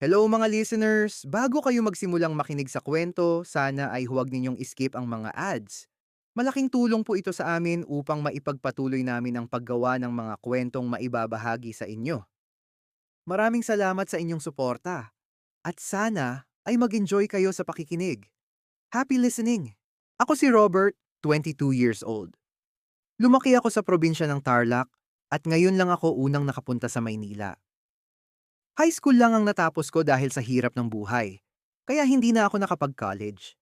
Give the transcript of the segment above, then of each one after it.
Hello mga listeners! Bago kayo magsimulang makinig sa kwento, sana ay huwag ninyong skip ang mga ads. Malaking tulong po ito sa amin upang maipagpatuloy namin ang paggawa ng mga kwentong maibabahagi sa inyo. Maraming salamat sa inyong suporta. At sana ay mag-enjoy kayo sa pakikinig. Happy listening! Ako si Robert, 22 years old. Lumaki ako sa probinsya ng Tarlac at ngayon lang ako unang nakapunta sa Maynila. High school lang ang natapos ko dahil sa hirap ng buhay. Kaya hindi na ako nakapag-college.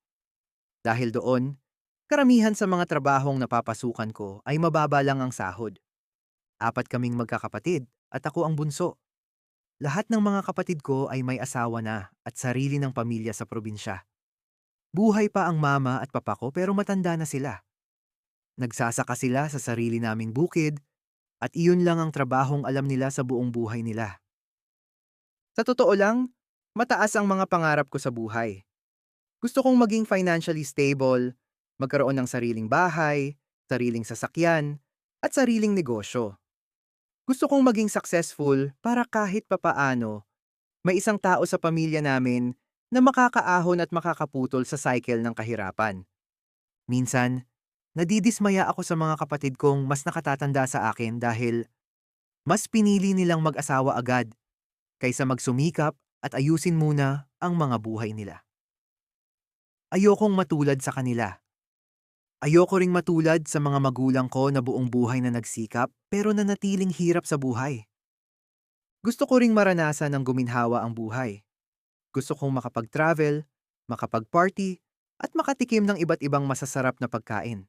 Dahil doon, karamihan sa mga trabahong napapasukan ko ay mababa lang ang sahod. Apat kaming magkakapatid at ako ang bunso. Lahat ng mga kapatid ko ay may asawa na at sarili ng pamilya sa probinsya. Buhay pa ang mama at papa ko pero matanda na sila. Nagsasaka sila sa sarili naming bukid at iyon lang ang trabahong alam nila sa buong buhay nila. Sa totoo lang, mataas ang mga pangarap ko sa buhay. Gusto kong maging financially stable, magkaroon ng sariling bahay, sariling sasakyan, at sariling negosyo. Gusto kong maging successful para kahit papaano, may isang tao sa pamilya namin na makakaahon at makakaputol sa cycle ng kahirapan. Minsan, nadidismaya ako sa mga kapatid kong mas nakatatanda sa akin dahil mas pinili nilang mag-asawa agad kaysa magsumikap at ayusin muna ang mga buhay nila. Ayokong matulad sa kanila. Ayoko ring matulad sa mga magulang ko na buong buhay na nagsikap pero nanatiling hirap sa buhay. Gusto ko ring maranasan ng guminhawa ang buhay. Gusto kong makapag-travel, makapag-party, at makatikim ng iba't ibang masasarap na pagkain.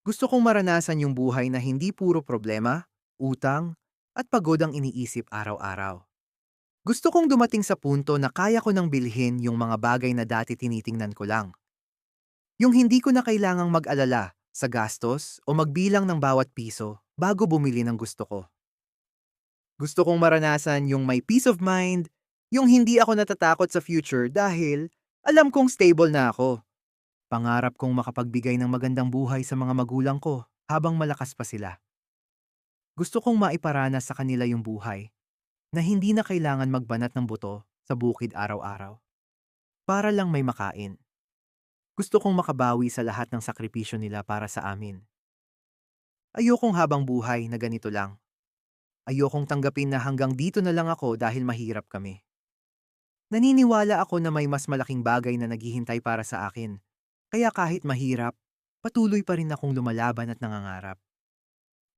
Gusto kong maranasan yung buhay na hindi puro problema, utang, at pagod ang iniisip araw-araw. Gusto kong dumating sa punto na kaya ko nang bilhin yung mga bagay na dati tinitingnan ko lang. Yung hindi ko na kailangang mag-alala sa gastos o magbilang ng bawat piso bago bumili ng gusto ko. Gusto kong maranasan yung may peace of mind, yung hindi ako natatakot sa future dahil alam kong stable na ako. Pangarap kong makapagbigay ng magandang buhay sa mga magulang ko habang malakas pa sila. Gusto kong maiparanas sa kanila yung buhay na hindi na kailangan magbanat ng buto sa bukid araw-araw para lang may makain. Gusto kong makabawi sa lahat ng sakripisyo nila para sa amin. Ayokong habang buhay na ganito lang. Ayokong tanggapin na hanggang dito na lang ako dahil mahirap kami. Naniniwala ako na may mas malaking bagay na naghihintay para sa akin. Kaya kahit mahirap, patuloy pa rin akong lumalaban at nangangarap.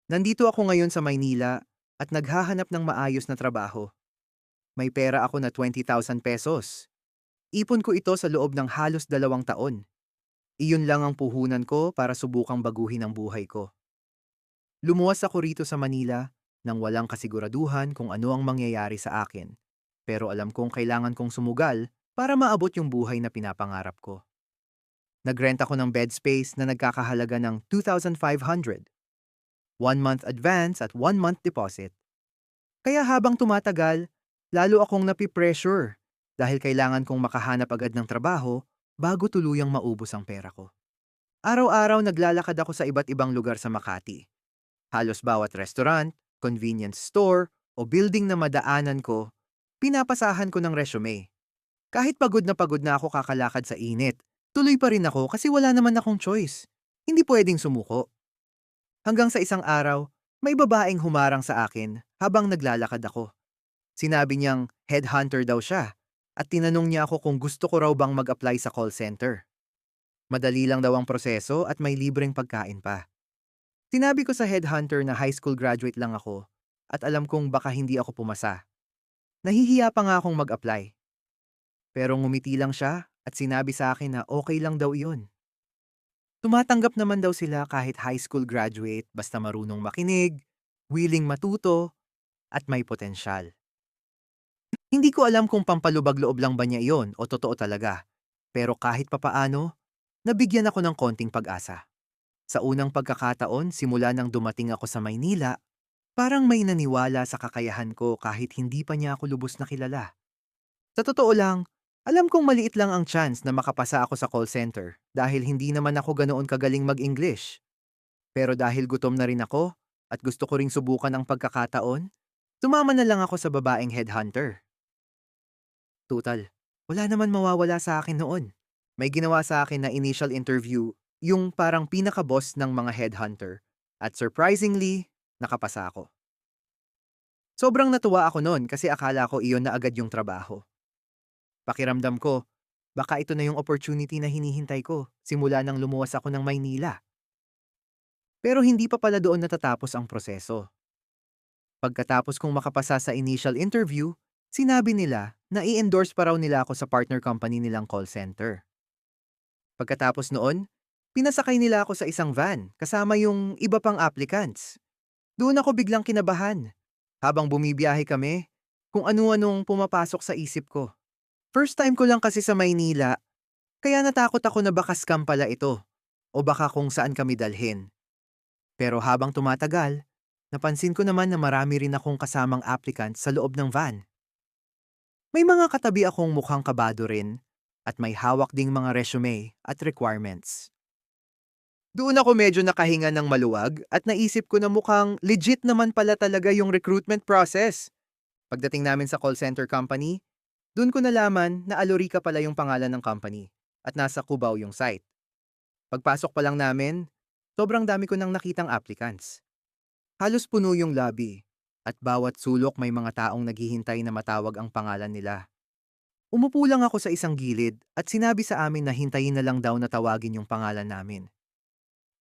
Nandito ako ngayon sa Maynila at naghahanap ng maayos na trabaho. May pera ako na 20,000 pesos. Ipon ko ito sa loob ng halos 2 taon. Iyon lang ang puhunan ko para subukang baguhin ang buhay ko. Lumuwas ako rito sa Manila nang walang kasiguraduhan kung ano ang mangyayari sa akin. Pero alam kong kailangan kong sumugal para maabot yung buhay na pinapangarap ko. Nagrent ako ng bed space na nagkakahalaga ng 2,500, 1 month advance at 1 month deposit. Kaya habang tumatagal, lalo akong napipressure dahil kailangan kong makahanap agad ng trabaho bago tuluyang maubos ang pera ko. Araw-araw naglalakad ako sa iba't ibang lugar sa Makati. Halos bawat restaurant, convenience store, o building na madaanan ko, pinapasahan ko ng resume. Kahit pagod na ako kakalakad sa init, tuloy pa rin ako kasi wala naman akong choice. Hindi pwedeng sumuko. Hanggang sa isang araw, may babaeng humarang sa akin habang naglalakad ako. Sinabi niyang headhunter daw siya at tinanong niya ako kung gusto ko raw bang mag-apply sa call center. Madali lang daw ang proseso at may libreng pagkain pa. Sinabi ko sa headhunter na high school graduate lang ako at alam kong baka hindi ako pumasa. Nahihiya pa nga akong mag-apply. Pero ngumiti lang siya at sinabi sa akin na okay lang daw iyon. Tumatanggap naman daw sila kahit high school graduate basta marunong makinig, willing matuto, at may potensyal. Hindi ko alam kung pampalubag-loob lang ba niya iyon o totoo talaga. Pero kahit papaano, nabigyan ako ng konting pag-asa. Sa unang pagkakataon, simula nang dumating ako sa Maynila, parang may naniwala sa kakayahan ko kahit hindi pa niya ako lubos na kilala. Sa totoo lang, alam kong maliit lang ang chance na makapasa ako sa call center dahil hindi naman ako ganoon kagaling mag-English. Pero dahil gutom na rin ako at gusto ko ring subukan ang pagkakataon, sumama na lang ako sa babaeng headhunter. Total, wala naman mawawala sa akin noon. May ginawa sa akin na initial interview, yung parang pinaka-boss ng mga headhunter. At surprisingly, nakapasa ako. Sobrang natuwa ako noon kasi akala ko iyon na agad yung trabaho. Pakiramdam ko, baka ito na yung opportunity na hinihintay ko simula nang lumuwas ako ng Maynila. Pero hindi pa pala doon natatapos ang proseso. Pagkatapos kong makapasa sa initial interview, sinabi nila na i-endorse pa raw nila ako sa partner company nilang call center. Pagkatapos noon, pinasakay nila ako sa isang van kasama yung iba pang applicants. Doon ako biglang kinabahan. Habang bumibiyahe kami, kung ano-anong pumapasok sa isip ko. First time ko lang kasi sa Maynila, kaya natakot ako na baka scam pala ito o baka kung saan kami dalhin. Pero habang tumatagal, napansin ko naman na marami rin akong kasamang applicant sa loob ng van. May mga katabi akong mukhang kabado rin at may hawak ding mga resume at requirements. Doon ako medyo nakahinga ng maluwag at naisip ko na mukhang legit naman pala talaga yung recruitment process. Pagdating namin sa call center company, doon ko nalaman na Alorica pala yung pangalan ng company at nasa Cubao yung site. Pagpasok pa lang namin, sobrang dami ko nang nakitang applicants. Halos puno yung lobby at bawat sulok may mga taong naghihintay na matawag ang pangalan nila. Umupo lang ako sa isang gilid at sinabi sa amin na hintayin na lang daw na tawagin yung pangalan namin.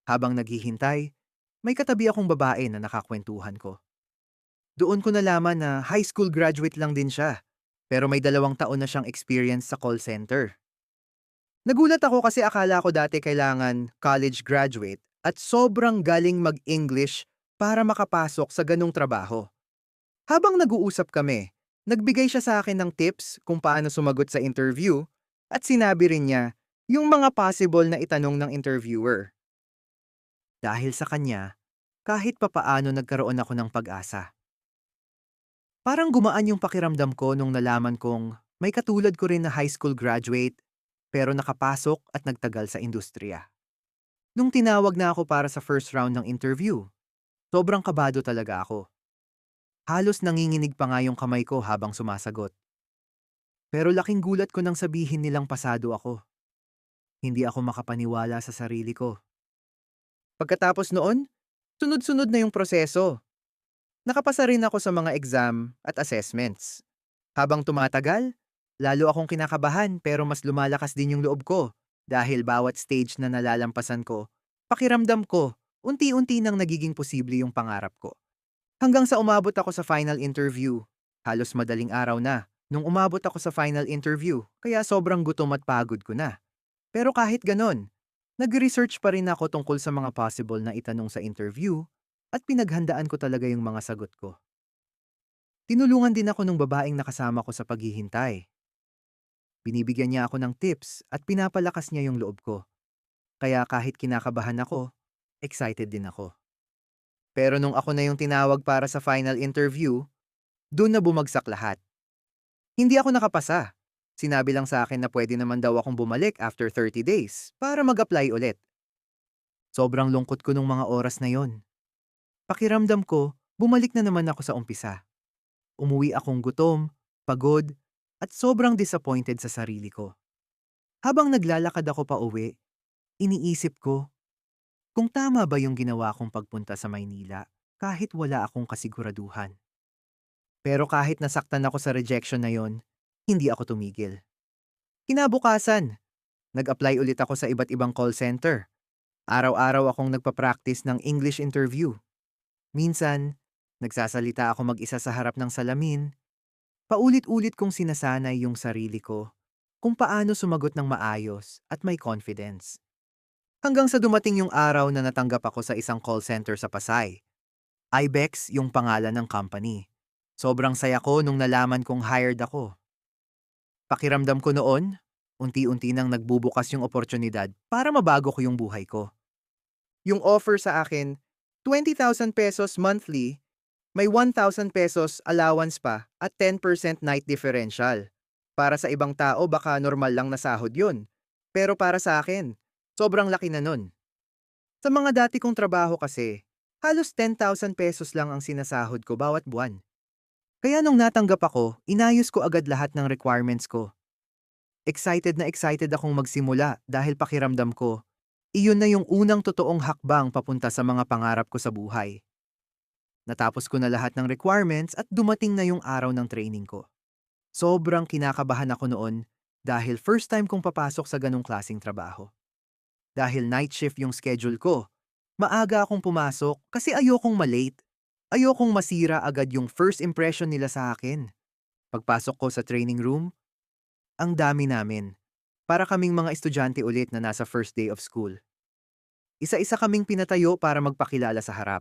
Habang naghihintay, may katabi akong babae na nakakwentuhan ko. Doon ko nalaman na high school graduate lang din siya, pero may 2 taon na siyang experience sa call center. Nagulat ako kasi akala ko dati kailangan college graduate at sobrang galing mag-English para makapasok sa ganung trabaho. Habang nag-uusap kami, nagbigay siya sa akin ng tips kung paano sumagot sa interview at sinabi rin niya yung mga possible na itanong ng interviewer. Dahil sa kanya, kahit papaano nagkaroon ako ng pag-asa. Parang gumaan yung pakiramdam ko nung nalaman kong may katulad ko rin na high school graduate pero nakapasok at nagtagal sa industriya. Nung tinawag na ako para sa first round ng interview, sobrang kabado talaga ako. Halos nanginginig pa nga yung kamay ko habang sumasagot. Pero laking gulat ko nang sabihin nilang pasado ako. Hindi ako makapaniwala sa sarili ko. Pagkatapos noon, sunod-sunod na yung proseso. Nakapasa rin ako sa mga exam at assessments. Habang tumatagal, lalo akong kinakabahan pero mas lumalakas din yung loob ko dahil bawat stage na nalalampasan ko, pakiramdam ko, unti-unti nang nagiging posible yung pangarap ko. Hanggang sa umabot ako sa final interview. Halos madaling araw na nung umabot ako sa final interview kaya sobrang gutom at pagod ko na. Pero kahit ganon, nag-research pa rin ako tungkol sa mga possible na itanong sa interview at pinaghandaan ko talaga yung mga sagot ko. Tinulungan din ako ng babaeng nakasama ko sa paghihintay. Binibigyan niya ako ng tips at pinapalakas niya yung loob ko. Kaya kahit kinakabahan ako, excited din ako. Pero nung ako na yung tinawag para sa final interview, doon na bumagsak lahat. Hindi ako nakapasa. Sinabi lang sa akin na pwede naman daw akong bumalik after 30 days para mag-apply ulit. Sobrang lungkot ko nung mga oras na yon. Pakiramdam ko, bumalik na naman ako sa umpisa. Umuwi akong gutom, pagod, at sobrang disappointed sa sarili ko. Habang naglalakad ako pa uwi, iniisip ko, kung tama ba yung ginawa kong pagpunta sa Maynila kahit wala akong kasiguraduhan. Pero kahit nasaktan ako sa rejection na yon, hindi ako tumigil. Kinabukasan, nag-apply ulit ako sa iba't ibang call center. Araw-araw akong nagpa-practice ng English interview. Minsan, nagsasalita ako mag-isa sa harap ng salamin. Paulit-ulit kong sinasanay yung sarili ko kung paano sumagot ng maayos at may confidence. Hanggang sa dumating yung araw na natanggap ako sa isang call center sa Pasay. Ibex yung pangalan ng company. Sobrang saya ko nung nalaman kong hired ako. Pakiramdam ko noon, unti-unti nang nagbubukas yung oportunidad para mabago ko yung buhay ko. Yung offer sa akin, 20,000 pesos monthly, may 1,000 pesos allowance pa at 10% night differential. Para sa ibang tao baka normal lang na sahod yun. Pero para sa akin, sobrang laki na nun. Sa mga dati kong trabaho kasi, halos 10,000 pesos lang ang sinasahod ko bawat buwan. Kaya nung natanggap ako, inayos ko agad lahat ng requirements ko. Excited na excited akong magsimula dahil pakiramdam ko, iyon na yung unang totoong hakbang papunta sa mga pangarap ko sa buhay. Natapos ko na lahat ng requirements at dumating na yung araw ng training ko. Sobrang kinakabahan ako noon dahil first time kong papasok sa ganong klaseng trabaho. Dahil night shift yung schedule ko, maaga akong pumasok kasi ayokong malate. Ayokong masira agad yung first impression nila sa akin. Pagpasok ko sa training room, ang dami namin. Para kaming mga estudyante ulit na nasa first day of school. Isa-isa kaming pinatayo para magpakilala sa harap.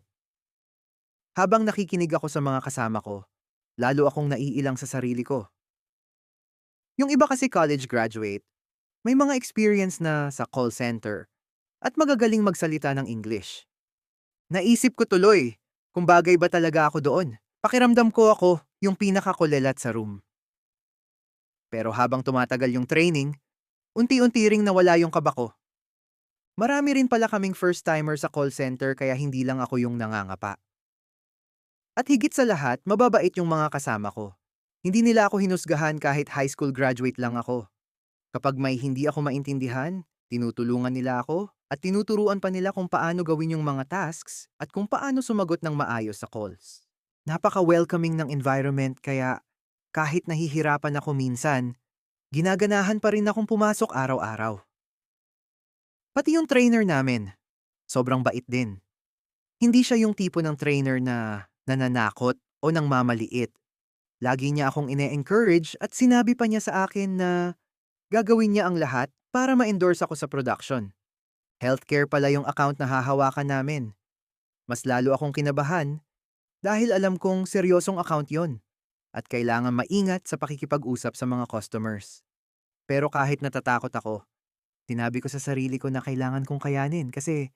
Habang nakikinig ako sa mga kasama ko, lalo akong naiilang sa sarili ko. Yung iba kasi college graduate, may mga experience na sa call center at magagaling magsalita ng English. Naisip ko tuloy kung bagay ba talaga ako doon. Pakiramdam ko ako yung pinakakulelat sa room. Pero habang tumatagal yung training, unti-unti ring nawala yung kaba ko. Marami rin pala kaming first-timer sa call center kaya hindi lang ako yung nangangapa. At higit sa lahat, mababait yung mga kasama ko. Hindi nila ako hinusgahan kahit high school graduate lang ako. Kapag may hindi ako maintindihan, tinutulungan nila ako at tinuturuan pa nila kung paano gawin yung mga tasks at kung paano sumagot ng maayos sa calls. Napaka-welcoming ng environment kaya kahit nahihirapan ako minsan, ginaganahan pa rin akong pumasok araw-araw. Pati yung trainer namin, sobrang bait din. Hindi siya yung tipo ng trainer na nananakot o nang mamaliit. Lagi niya akong ine-encourage at sinabi pa niya sa akin na gagawin niya ang lahat para ma-endorse ako sa production. Healthcare pala yung account na hahawakan namin. Mas lalo akong kinabahan dahil alam kong seryosong account yon at kailangan maingat sa pakikipag-usap sa mga customers. Pero kahit natatakot ako, sinabi ko sa sarili ko na kailangan kong kayanin kasi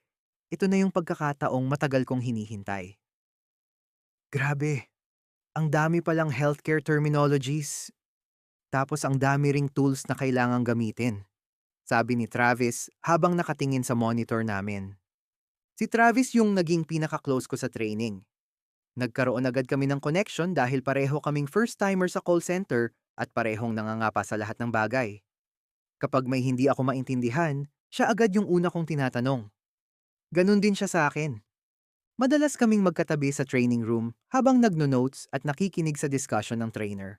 ito na yung pagkakataong matagal kong hinihintay. Grabe, ang dami palang healthcare terminologies, tapos ang dami ring tools na kailangang gamitin, sabi ni Travis habang nakatingin sa monitor namin. Si Travis yung naging pinaka-close ko sa training. Nagkaroon agad kami ng connection dahil pareho kaming first-timer sa call center at parehong nangangapa sa lahat ng bagay. Kapag may hindi ako maintindihan, siya agad yung una kong tinatanong. Ganun din siya sa akin. Madalas kaming magkatabi sa training room habang nagno-notes at nakikinig sa discussion ng trainer.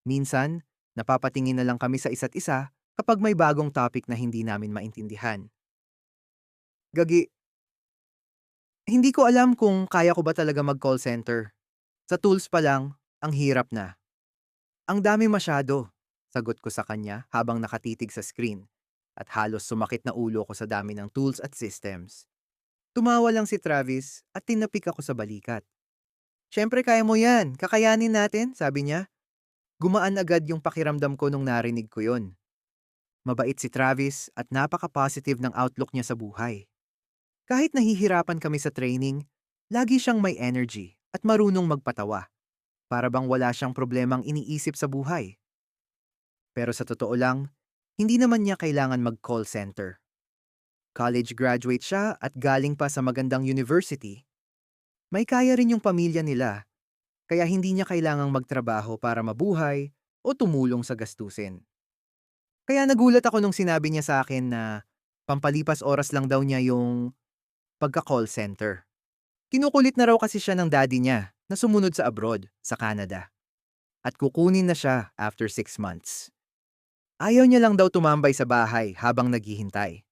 Minsan, napapatingin na lang kami sa isa't isa kapag may bagong topic na hindi namin maintindihan. Gagi, hindi ko alam kung kaya ko ba talaga mag-call center. Sa tools pa lang, ang hirap na. Ang dami masyado, sagot ko sa kanya habang nakatitig sa screen at halos sumakit na ulo ko sa dami ng tools at systems. Tumawa lang si Travis at tinapik ako sa balikat. Siyempre kaya mo yan, kakayanin natin, sabi niya. Gumaan agad yung pakiramdam ko nung narinig ko yon. Mabait si Travis at napaka-positive ng outlook niya sa buhay. Kahit nahihirapan kami sa training, lagi siyang may energy at marunong magpatawa. Para bang wala siyang problemang iniisip sa buhay. Pero sa totoo lang, hindi naman niya kailangan mag-call center. College graduate siya at galing pa sa magandang university. May kaya rin yung pamilya nila, kaya hindi niya kailangang magtrabaho para mabuhay o tumulong sa gastusin. Kaya nagulat ako nung sinabi niya sa akin na pampalipas oras lang daw niya yung pagka-call center. Kinukulit na raw kasi siya ng daddy niya na sumunod sa abroad, sa Canada. At kukunin na siya after 6 months. Ayaw niya lang daw tumambay sa bahay habang naghihintay.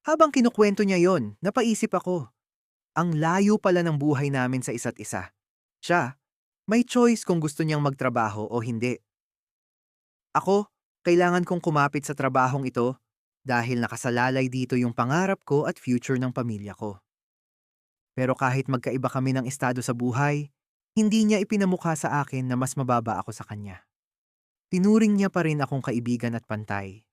Habang kinukwento niya yon, napaisip ako. Ang layo pala ng buhay namin sa isa't isa. Siya, may choice kung gusto niyang magtrabaho o hindi. Ako, kailangan kong kumapit sa trabahong ito dahil nakasalalay dito yung pangarap ko at future ng pamilya ko. Pero kahit magkaiba kami ng estado sa buhay, hindi niya ipinamukha sa akin na mas mababa ako sa kanya. Tinuring niya pa rin akong kaibigan at pantay.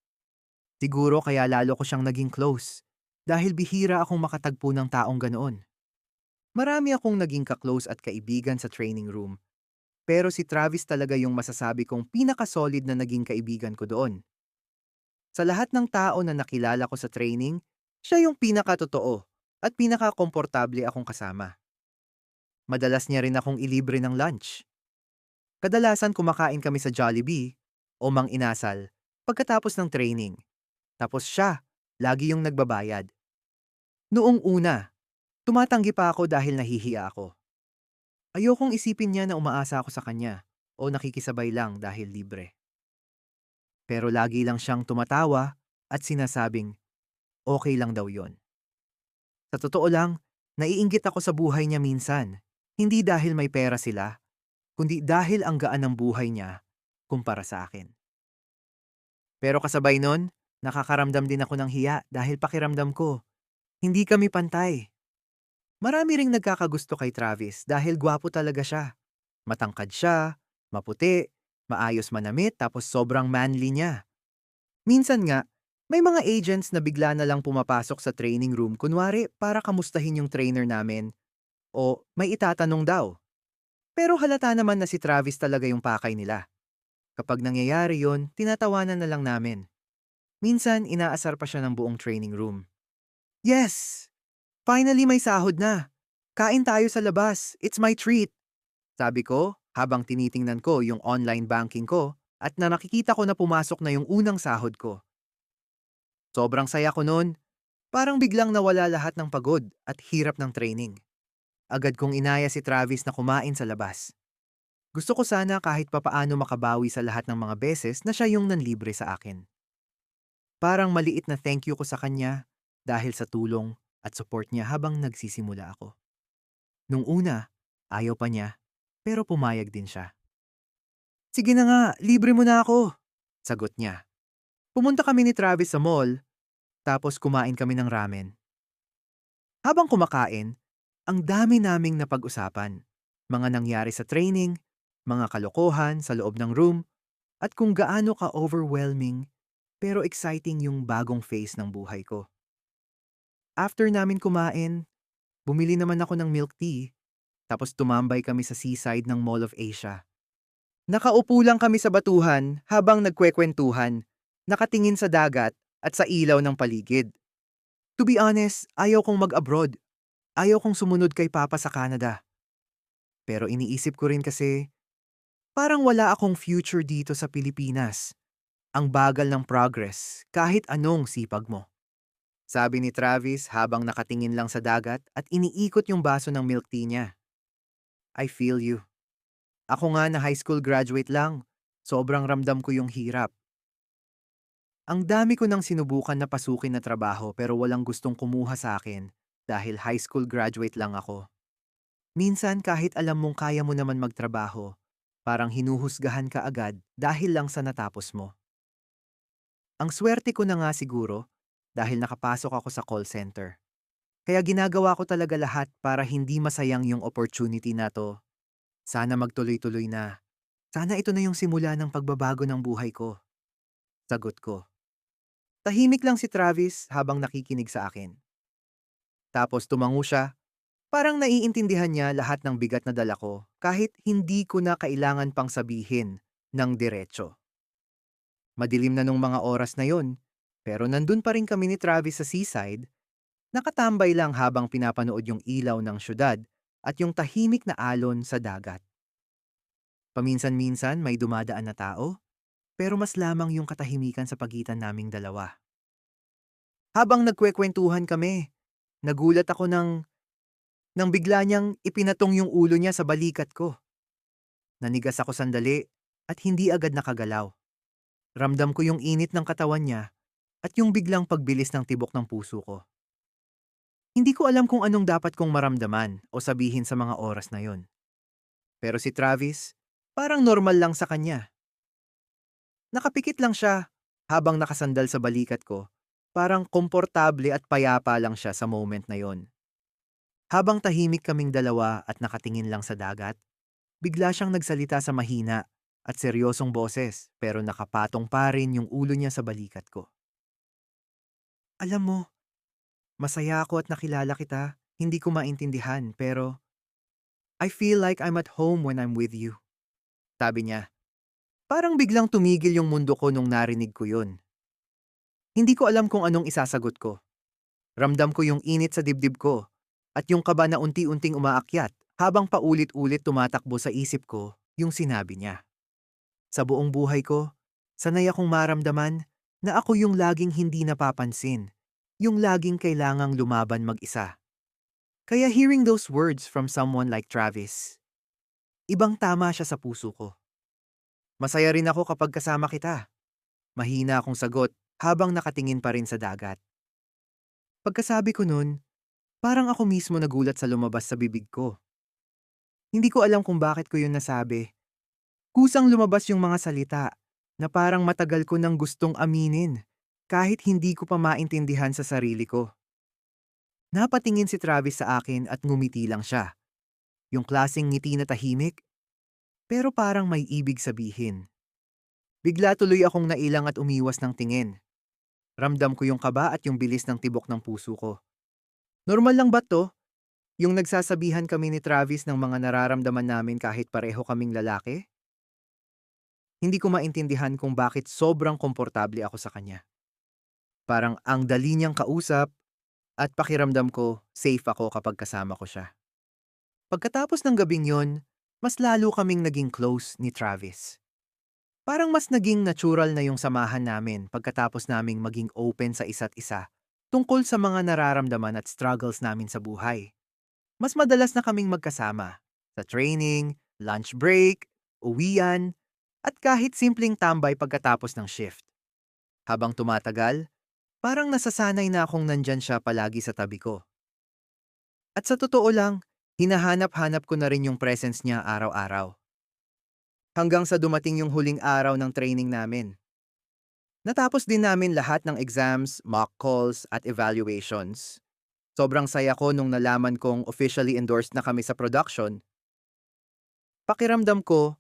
Siguro kaya lalo ko siyang naging close dahil bihira akong makatagpo ng taong ganoon. Marami akong naging ka-close at kaibigan sa training room, pero si Travis talaga yung masasabi kong pinaka-solid na naging kaibigan ko doon. Sa lahat ng tao na nakilala ko sa training, siya yung pinaka-totoo at pinaka-komportable akong kasama. Madalas niya rin akong ilibre ng lunch. Kadalasan kumakain kami sa Jollibee o Mang Inasal pagkatapos ng training. Tapos siya, lagi yung nagbabayad. Noong una, tumatanggi pa ako dahil nahihiya ako. Ayokong isipin niya na umaasa ako sa kanya o nakikisabay lang dahil libre. Pero lagi lang siyang tumatawa at sinasabing okay lang daw yon. Sa totoo lang, naiinggit ako sa buhay niya minsan. Hindi dahil may pera sila, kundi dahil ang gaan ng buhay niya kumpara sa akin. Pero kasabay nun, nakakaramdam din ako ng hiya dahil pakiramdam ko, hindi kami pantay. Marami ring nagkakagusto kay Travis dahil gwapo talaga siya. Matangkad siya, maputi, maayos manamit tapos sobrang manly niya. Minsan nga, may mga agents na bigla na lang pumapasok sa training room kunwari para kamustahin yung trainer namin o may itatanong daw. Pero halata naman na si Travis talaga yung pakay nila. Kapag nangyayari yon, tinatawanan na lang namin. Minsan, inaasar pa siya ng buong training room. Yes! Finally may sahod na. Kain tayo sa labas. It's my treat. Sabi ko, habang tinitingnan ko yung online banking ko at na nakikita ko na pumasok na yung unang sahod ko. Sobrang saya ko noon. Parang biglang nawala lahat ng pagod at hirap ng training. Agad kong inaya si Travis na kumain sa labas. Gusto ko sana kahit papaano makabawi sa lahat ng mga beses na siya yung nanlibre sa akin. Parang maliit na thank you ko sa kanya dahil sa tulong at support niya habang nagsisimula ako. Nung una, ayaw pa niya, pero pumayag din siya. Sige na nga, libre mo na ako, sagot niya. Pumunta kami ni Travis sa mall, tapos kumain kami ng ramen. Habang kumakain, ang dami naming napag-usapan. Mga nangyari sa training, mga kalokohan sa loob ng room, at kung gaano ka-overwhelming pero exciting yung bagong phase ng buhay ko. After namin kumain, bumili naman ako ng milk tea, tapos tumambay kami sa seaside ng Mall of Asia. Nakaupo lang kami sa batuhan habang nagkwekwentuhan, nakatingin sa dagat at sa ilaw ng paligid. To be honest, ayaw kong mag-abroad. Ayaw kong sumunod kay Papa sa Canada. Pero iniisip ko rin kasi, parang wala akong future dito sa Pilipinas. Ang bagal ng progress kahit anong sipag mo. Sabi ni Travis habang nakatingin lang sa dagat at iniikot yung baso ng milk tea niya. I feel you. Ako nga na high school graduate lang. Sobrang ramdam ko yung hirap. Ang dami ko nang sinubukan na pasukin na trabaho pero walang gustong kumuha sa akin dahil high school graduate lang ako. Minsan kahit alam mong kaya mo naman magtrabaho, parang hinuhusgahan ka agad dahil lang sa natapos mo. Ang swerte ko na nga siguro dahil nakapasok ako sa call center. Kaya ginagawa ko talaga lahat para hindi masayang yung opportunity na to. Sana magtuloy-tuloy na. Sana ito na yung simula ng pagbabago ng buhay ko. Sagot ko. Tahimik lang si Travis habang nakikinig sa akin. Tapos tumango siya. Parang naiintindihan niya lahat ng bigat na dala ko kahit hindi ko na kailangan pang sabihin ng diretso. Madilim na nung mga oras na yon, pero nandun pa rin kami ni Travis sa seaside, nakatambay lang habang pinapanood yung ilaw ng syudad at yung tahimik na alon sa dagat. Paminsan-minsan may dumadaan na tao, pero mas lamang yung katahimikan sa pagitan naming dalawa. Habang nagkwekwentuhan kami, nagulat ako nang bigla niyang ipinatong yung ulo niya sa balikat ko. Nanigas ako sandali at hindi agad nakagalaw. Ramdam ko yung init ng katawan niya at yung biglang pagbilis ng tibok ng puso ko. Hindi ko alam kung anong dapat kong maramdaman o sabihin sa mga oras na yon. Pero si Travis, parang normal lang sa kanya. Nakapikit lang siya habang nakasandal sa balikat ko. Parang komportable at payapa lang siya sa moment na yon. Habang tahimik kaming dalawa at nakatingin lang sa dagat, bigla siyang nagsalita sa mahina at seryosong boses pero nakapatong pa rin yung ulo niya sa balikat ko. Alam mo, masaya ako at nakilala kita. Hindi ko maintindihan pero I feel like I'm at home when I'm with you. Sabi niya. Parang biglang tumigil yung mundo ko nung narinig ko yun. Hindi ko alam kung anong isasagot ko. Ramdam ko yung init sa dibdib ko at yung kaba na unti-unting umaakyat habang paulit-ulit tumatakbo sa isip ko yung sinabi niya. Sa buong buhay ko, sanay akong maramdaman na ako yung laging hindi napapansin, yung laging kailangang lumaban mag-isa. Kaya hearing those words from someone like Travis, ibang tama siya sa puso ko. Masaya rin ako kapag kasama kita. Mahina akong sagot habang nakatingin pa rin sa dagat. Pagkasabi ko nun, parang ako mismo nagulat sa lumabas sa bibig ko. Hindi ko alam kung bakit ko yun nasabi. Kusang lumabas yung mga salita na parang matagal ko nang gustong aminin kahit hindi ko pa maintindihan sa sarili ko. Napatingin si Travis sa akin at ngumiti lang siya. Yung klaseng ngiti na tahimik, pero parang may ibig sabihin. Bigla tuloy akong nailang at umiwas ng tingin. Ramdam ko yung kaba at yung bilis ng tibok ng puso ko. Normal lang ba to? Yung nagsasabihan kami ni Travis ng mga nararamdaman namin kahit pareho kaming lalaki? Hindi ko maintindihan kung bakit sobrang komportable ako sa kanya. Parang ang dali niyang kausap at pakiramdam ko safe ako kapag kasama ko siya. Pagkatapos ng gabing yon, mas lalo kaming naging close ni Travis. Parang mas naging natural na yung samahan namin pagkatapos naming maging open sa isa't isa tungkol sa mga nararamdaman at struggles namin sa buhay. Mas madalas na kaming magkasama sa training, lunch break, uwian, at kahit simpleng tambay pagkatapos ng shift. Habang tumatagal, parang nasasanay na akong nandyan siya palagi sa tabi ko. At sa totoo lang, hinahanap-hanap ko na rin yung presence niya araw-araw. Hanggang sa dumating yung huling araw ng training namin. Natapos din namin lahat ng exams, mock calls, at evaluations. Sobrang saya ko nung nalaman kong officially endorsed na kami sa production. Pakiramdam ko,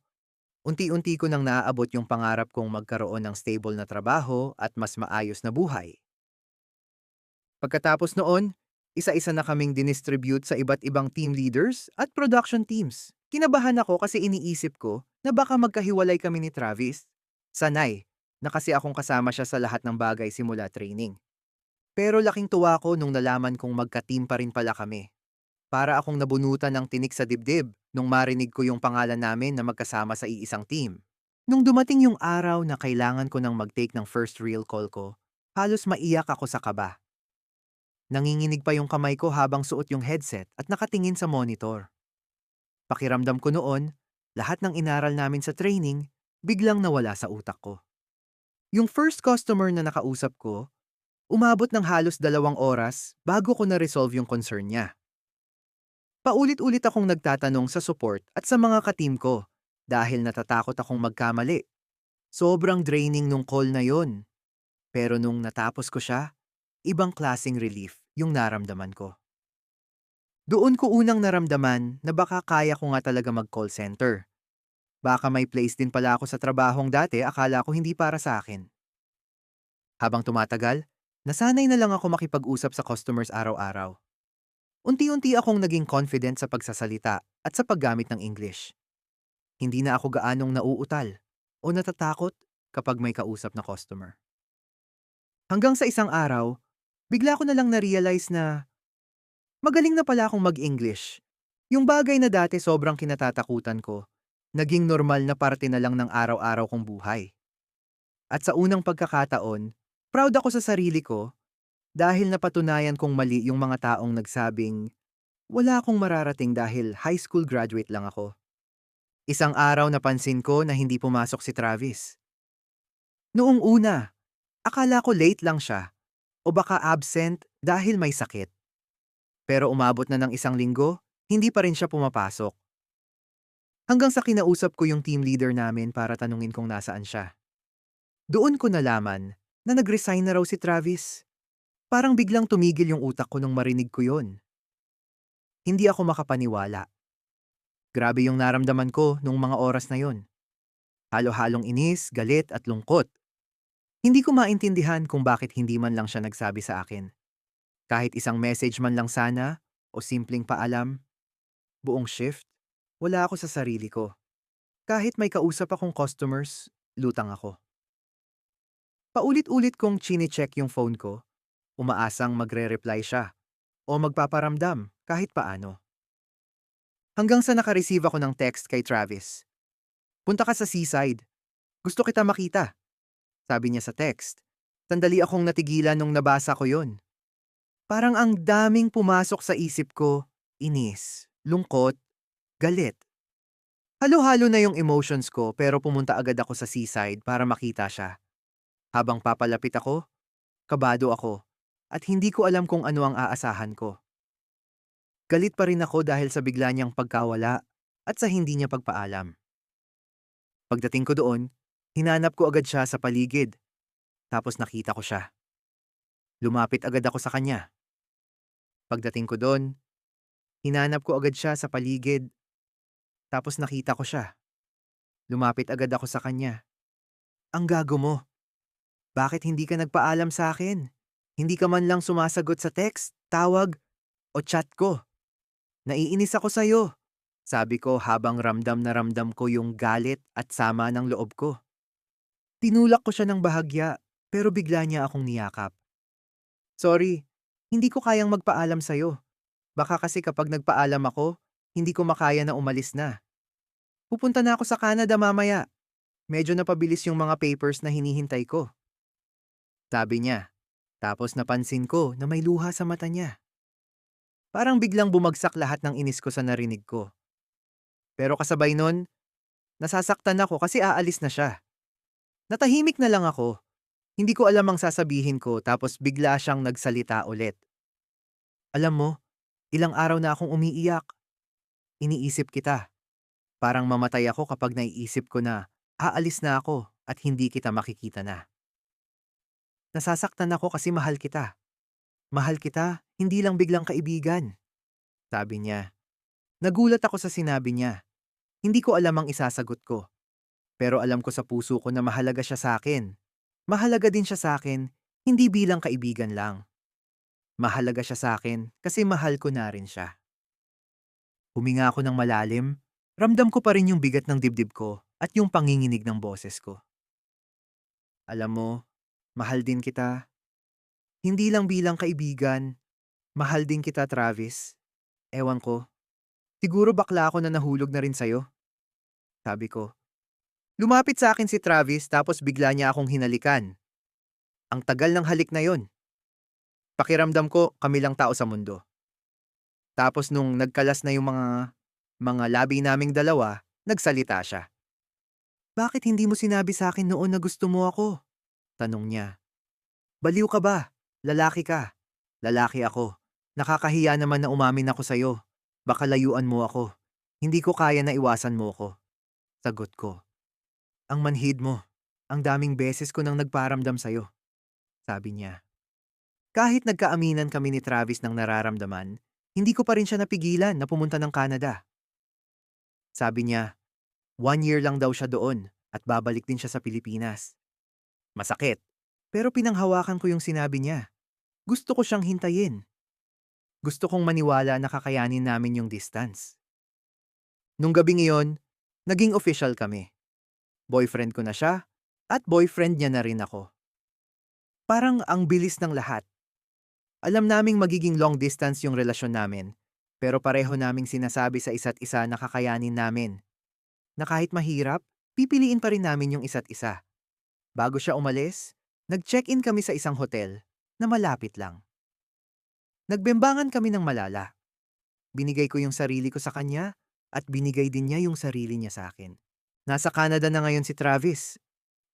unti-unti ko nang naaabot yung pangarap kong magkaroon ng stable na trabaho at mas maayos na buhay. Pagkatapos noon, isa-isa na kaming dinistribute sa iba't ibang team leaders at production teams. Kinabahan ako kasi iniisip ko na baka magkahiwalay kami ni Travis. Sanay, na kasi akong kasama siya sa lahat ng bagay simula training. Pero laking tuwa ko nung nalaman kong magka-team pa rin pala kami. Para akong nabunutan ng tinik sa dibdib nung marinig ko yung pangalan namin na magkasama sa iisang team. Nung dumating yung araw na kailangan ko nang mag-take ng first real call ko, halos maiyak ako sa kaba. Nanginginig pa yung kamay ko habang suot yung headset at nakatingin sa monitor. Pakiramdam ko noon, lahat ng inaral namin sa training, biglang nawala sa utak ko. Yung first customer na nakausap ko, umabot ng halos 2 oras bago ko na-resolve yung concern niya. Paulit-ulit akong nagtatanong sa support at sa mga ka-team ko dahil natatakot akong magkamali. Sobrang draining nung call na yon. Pero nung natapos ko siya, ibang klaseng relief yung naramdaman ko. Doon ko unang naramdaman na baka kaya ko nga talaga mag-call center. Baka may place din pala ako sa trabahong dati akala ko hindi para sa akin. Habang tumatagal, nasanay na lang ako makipag-usap sa customers araw-araw. Unti-unti akong naging confident sa pagsasalita at sa paggamit ng English. Hindi na ako gaanong nauutal o natatakot kapag may kausap na customer. Hanggang sa isang araw, bigla ko na lang na-realize na magaling na pala akong mag-English. Yung bagay na dati sobrang kinatatakutan ko, naging normal na parte na lang ng araw-araw kong buhay. At sa unang pagkakataon, proud ako sa sarili ko dahil napatunayan kong mali yung mga taong nagsabing, wala akong mararating dahil high school graduate lang ako. Isang araw napansin ko na hindi pumasok si Travis. Noong una, akala ko late lang siya o baka absent dahil may sakit. Pero umabot na ng 1 linggo, hindi pa rin siya pumapasok. Hanggang sa kinausap ko yung team leader namin para tanungin kung nasaan siya. Doon ko nalaman na nag-resign na raw si Travis. Parang biglang tumigil yung utak ko nung marinig ko yon. Hindi ako makapaniwala. Grabe yung naramdaman ko nung mga oras na yon. Halo-halong inis, galit at lungkot. Hindi ko maintindihan kung bakit hindi man lang siya nagsabi sa akin. Kahit isang message man lang sana o simpleng paalam, buong shift, wala ako sa sarili ko. Kahit may kausap akong customers, lutang ako. Paulit-ulit kong chine-check yung phone ko, umaasang magre-reply siya o magpaparamdam kahit paano. Hanggang sa naka-receive ako ng text kay Travis. Punta ka sa seaside. Gusto kita makita, sabi niya sa text. Sandali akong natigilan nung nabasa ko yon. Parang ang daming pumasok sa isip ko, inis, lungkot, galit. Halo-halo na yung emotions ko pero pumunta agad ako sa seaside para makita siya. Habang papalapit ako, kabado ako, at hindi ko alam kung ano ang aasahan ko. Galit pa rin ako dahil sa bigla niyang pagkawala at sa hindi niya pagpaalam. Pagdating ko doon, hinanap ko agad siya sa paligid, tapos nakita ko siya. Lumapit agad ako sa kanya. Pagdating ko doon, hinanap ko agad siya sa paligid, tapos nakita ko siya. Lumapit agad ako sa kanya. Ang gago mo. Bakit hindi ka nagpaalam sa akin? Hindi ka man lang sumasagot sa text, tawag, o chat ko. Naiinis ako sa'yo, sabi ko habang ramdam na ramdam ko yung galit at sama ng loob ko. Tinulak ko siya ng bahagya, pero bigla niya akong niyakap. Sorry, hindi ko kayang magpaalam sa'yo. Baka kasi kapag nagpaalam ako, hindi ko makaya na umalis na. Pupunta na ako sa Canada mamaya. Medyo napabilis yung mga papers na hinihintay ko. Sabi niya. Tapos napansin ko na may luha sa mata niya. Parang biglang bumagsak lahat ng inis ko sa narinig ko. Pero kasabay nun, nasasaktan ako kasi aalis na siya. Natahimik na lang ako. Hindi ko alam ang sasabihin ko tapos bigla siyang nagsalita ulit. Alam mo, ilang araw na akong umiiyak. Iniisip kita. Parang mamatay ako kapag naiisip ko na aalis na ako at hindi kita makikita na. Nasasaktan ako kasi mahal kita. Mahal kita, hindi lang biglang kaibigan, sabi niya. Nagulat ako sa sinabi niya. Hindi ko alam ang isasagot ko. Pero alam ko sa puso ko na mahalaga siya sa akin. Mahalaga din siya sa akin, hindi bilang kaibigan lang. Mahalaga siya sa akin kasi mahal ko na rin siya. Huminga ako ng malalim, ramdam ko pa rin yung bigat ng dibdib ko at yung panginginig ng boses ko. Alam mo, mahal din kita. Hindi lang bilang kaibigan, mahal din kita, Travis. Ewan ko, siguro bakla ako na nahulog na rin sa'yo, sabi ko. Lumapit sa akin si Travis tapos bigla niya akong hinalikan. Ang tagal ng halik na yon. Pakiramdam ko kami lang tao sa mundo. Tapos nung nagkalas na yung mga labi naming dalawa, nagsalita siya. Bakit hindi mo sinabi sa akin noon na gusto mo ako? Tanong niya. Baliw ka ba? Lalaki ka. Lalaki ako. Nakakahiya naman na umamin ako sa'yo. Baka layuan mo ako. Hindi ko kaya na iwasan mo ko. Sagot ko. Ang manhid mo. Ang daming beses ko nang nagparamdam sa'yo. Sabi niya. Kahit nagkaaminan kami ni Travis ng nararamdaman, hindi ko pa rin siya napigilan na pumunta ng Canada. Sabi niya, 1 year lang daw siya doon at babalik din siya sa Pilipinas. Masakit. Pero pinanghawakan ko yung sinabi niya. Gusto ko siyang hintayin. Gusto kong maniwala na kakayanin namin yung distance. Nung gabing iyon, naging official kami. Boyfriend ko na siya at boyfriend niya na rin ako. Parang ang bilis ng lahat. Alam naming magiging long distance yung relasyon namin, pero pareho naming sinasabi sa isa't isa na kakayanin namin. Na kahit mahirap, pipiliin pa rin namin yung isa't isa. Bago siya umalis, nag-check-in kami sa isang hotel na malapit lang. Nagbembangan kami ng malala. Binigay ko yung sarili ko sa kanya at binigay din niya yung sarili niya sa akin. Nasa Canada na ngayon si Travis.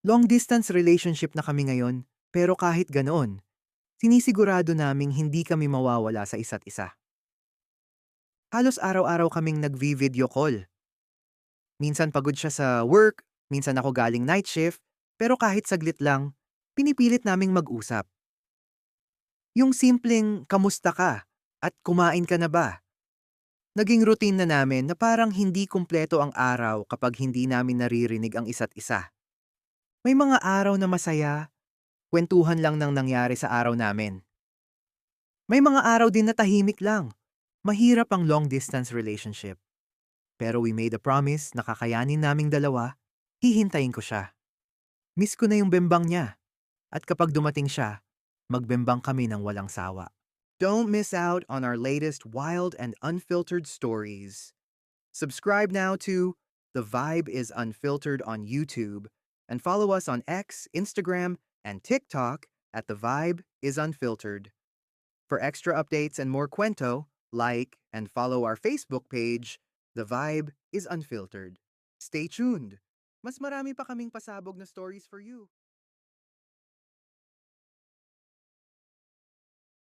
Long distance relationship na kami ngayon, pero kahit ganoon, sinisigurado naming hindi kami mawawala sa isa't isa. Halos araw-araw kaming nag-video call. Minsan pagod siya sa work, minsan ako galing night shift, pero kahit saglit lang, pinipilit naming mag-usap. Yung simpleng kamusta ka at kumain ka na ba? Naging routine na namin na parang hindi kumpleto ang araw kapag hindi namin naririnig ang isa't isa. May mga araw na masaya, kwentuhan lang ng nangyari sa araw namin. May mga araw din na tahimik lang. Mahirap ang long distance relationship. Pero we made a promise na kakayanin naming dalawa, hihintayin ko siya. Miss ko na yung bembang niya. At kapag dumating siya, magbembang kami ng walang sawa. Don't miss out on our latest wild and unfiltered stories. Subscribe now to The Vibe is Unfiltered on YouTube, and follow us on X, Instagram, and TikTok at The Vibe is Unfiltered. For extra updates and more kwento, like and follow our Facebook page, The Vibe is Unfiltered. Stay tuned! Mas marami pa kaming pasabog na stories for you.